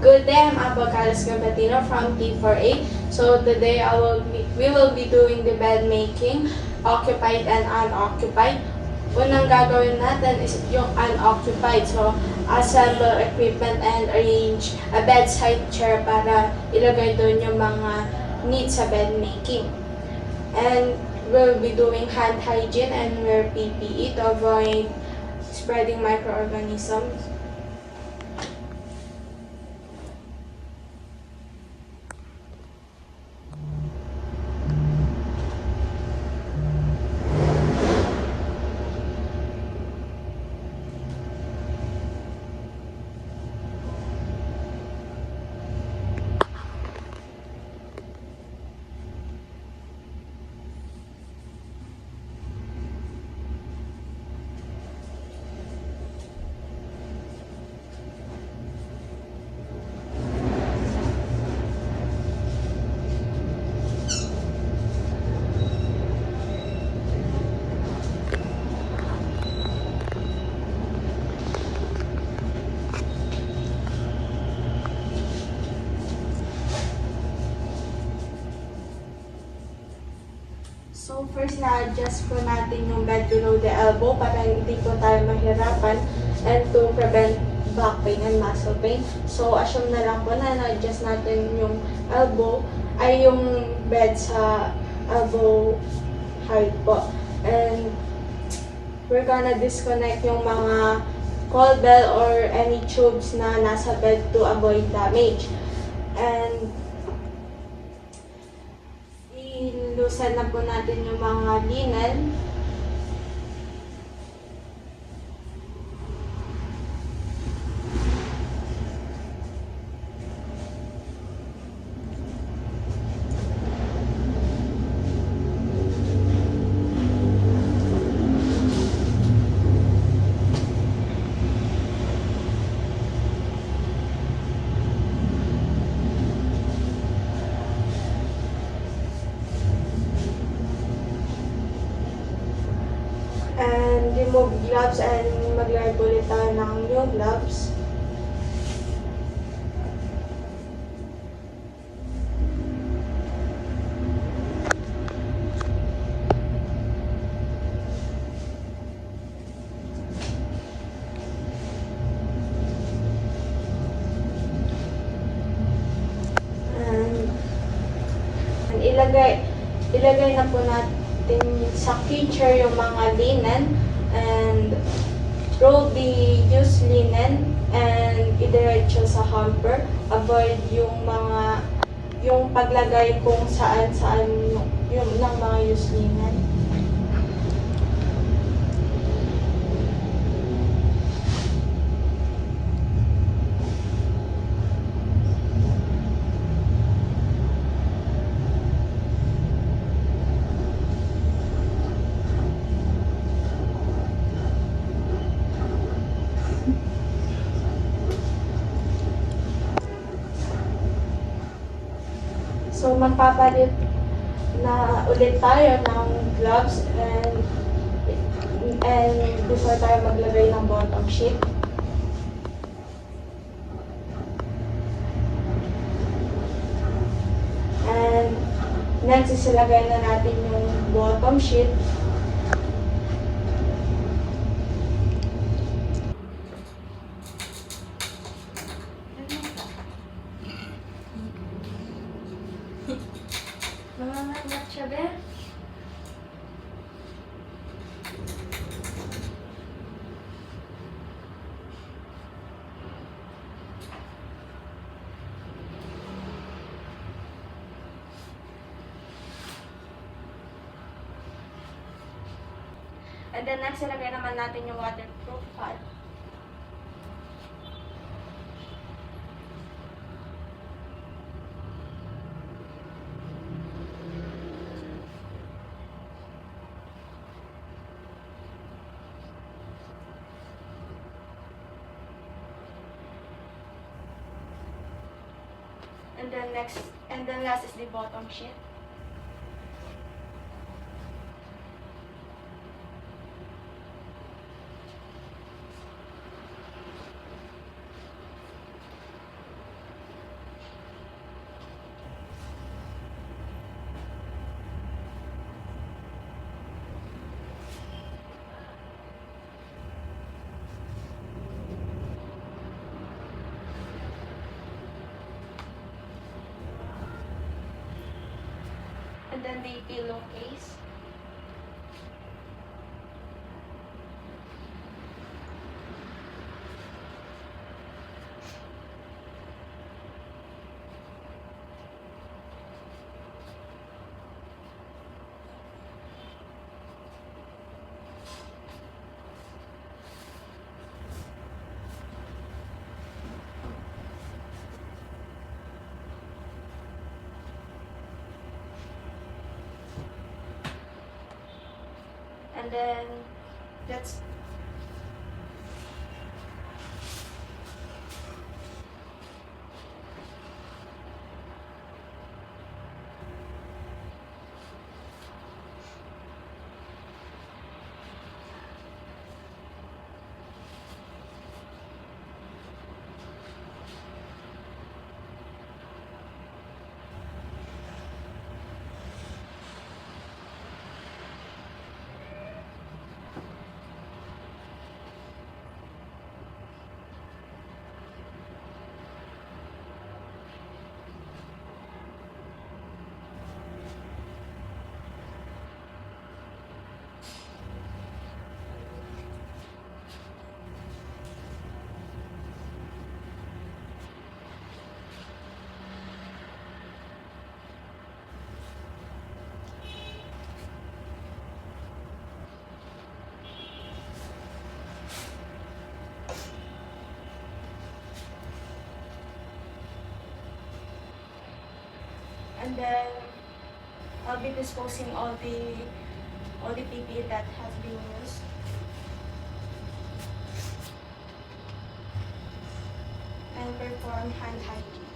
Good day, I'm Abba Carlos Gabatino from T4A. So today we will be doing the bed making, occupied and unoccupied. Unang gagawin natin is yung unoccupied. So assemble equipment and arrange a bedside chair para ilagay doon yung mga needs sa bed making. And we'll be doing hand hygiene and wear PPE to avoid spreading microorganisms. So first na-adjust po natin yung bed below the elbow para hindi po tayo mahirapan and to prevent back pain and muscle pain. So assume na lang po na na-adjust natin yung elbow ay yung bed sa elbow height po. And we're gonna disconnect yung mga coil bell or any tubes na nasa bed to avoid damage. And ilusan na po natin yung mga linen. And remove gloves and maglagay ulit tayo ng new gloves. And ilagay na po natin sa kitchen yung mga linen and roll the used linen and idiretso sa hamper. Avoid yung paglagay kung saan yung ng mga used linen. So, magpapalit na ulit tayo ng gloves and before tayo maglagay ng bottom sheet. And next, isilagay na natin yung bottom sheet. Nangangagat siya, be? And then next, ilagay naman natin yung waterproof pad. And then last is the bottom sheet. the pillowcase. And then that's and then I'll be disposing all the PPE that has been used. And perform hand hygiene.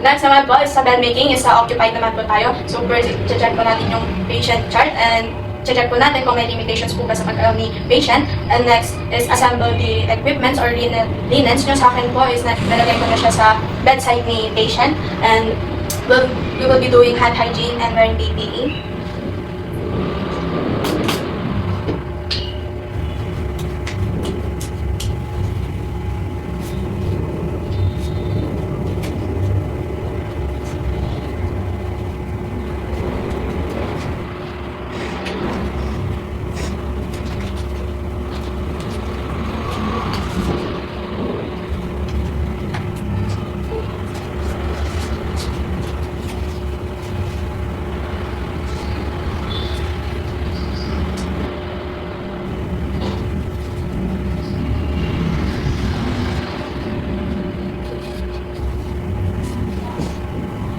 Next naman po is sa bed making, is occupied naman po tayo. So first, check po natin yung patient chart and check po natin kung may limitations po ba sa pag-alam ni patient. And next is assemble the equipments or linens. Yung sa akin po is nalagay ko na siya sa bedside ni patient. And we will be doing hand hygiene and wearing PPE.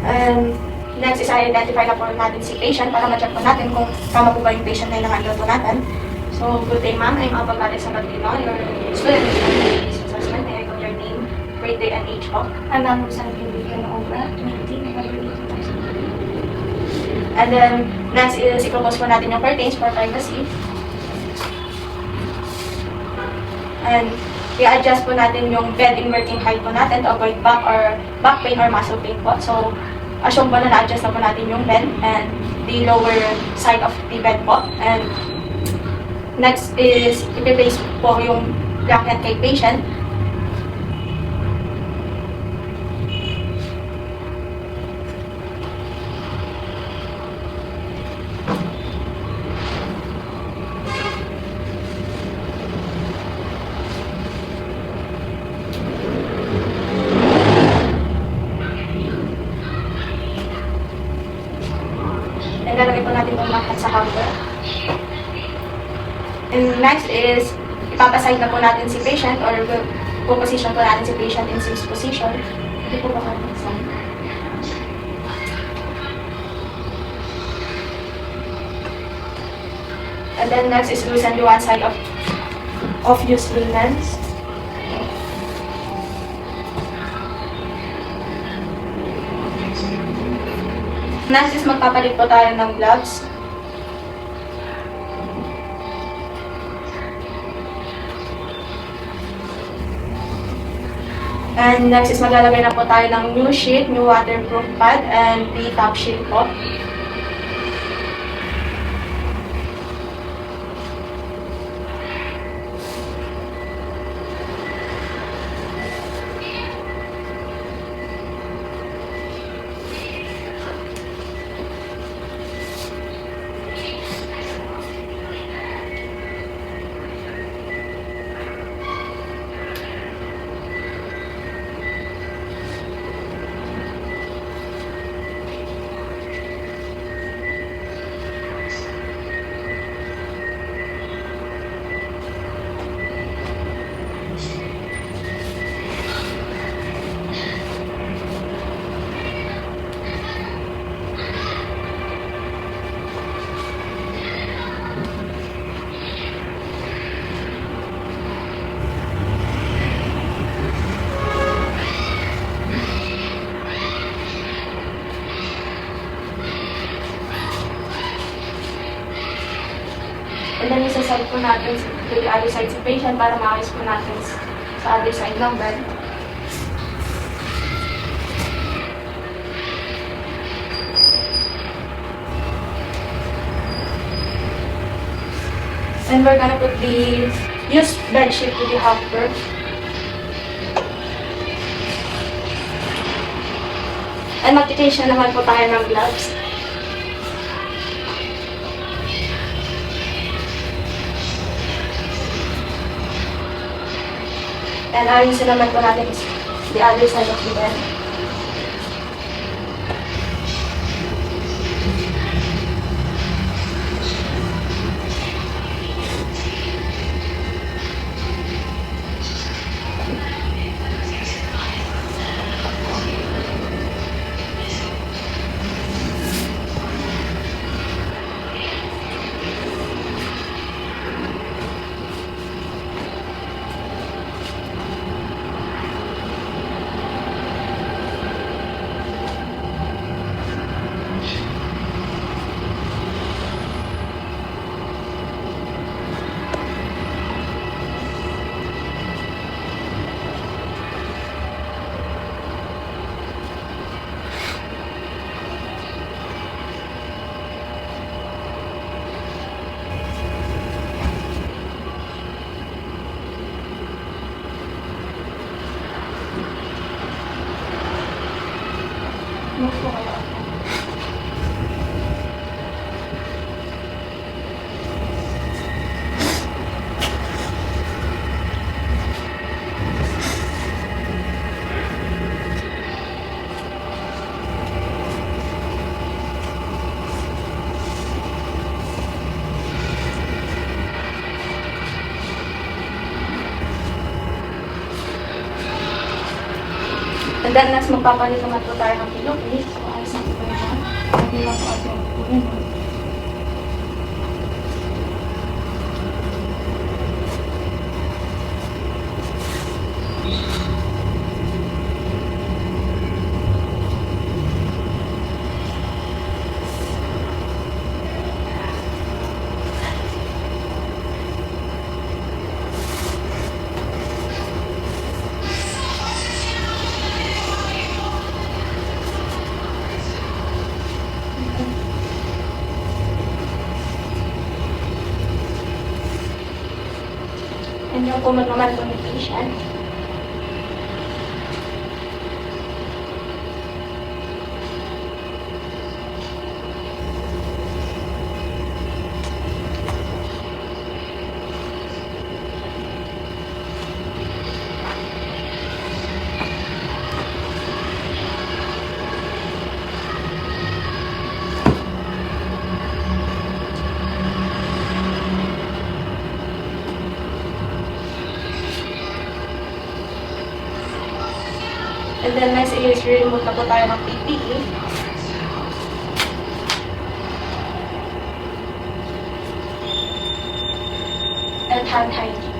And next is identify na po natin si patient para ma-check po natin kung tama po ba yung patient na ilang-handle po natin. So, good day ma'am. I'm Abang Alex Sabatino, your student in assessment. May I got your name, grade day, and age po. I'm Ma'am Rosanna Pindigan Obra, 20, November 2000. And then, next is i-propose po natin yung curtains for privacy. And i-adjust po natin yung bed in working height po natin to avoid back pain or muscle pain po. So, assume po na na-adjust na po natin yung bed and the lower side of the bed po. And next is i-replace po yung blanket kay patient. And lalagay po natin itong lahat sa hanger. And next is, ipapaside na po natin si patient or po-position po natin si patient in 6 position. Hindi po ba natin sign? And then next is loosen the one side of used linens. Next is magpapalit po tayo ng gloves. And next is maglalagay na po tayo ng new sheet, new waterproof pad, and the top sheet po. And then isa-side po natin to the other side sa patient para maayos po natin sa other side ng bed. And we're gonna put the used bed sheet to the hopper. And magti-change na naman po tayo ng gloves. And ayusin naman po natin the other side of the bed. Move po kayo. And then, next, magpapalit naman po tayo ng pillowcase. So, ayos na po na. Hindi lang po ato po rin. And yung kumot naman po ni patient. And then next is remove na po tayo ng PPE. And hand hygiene.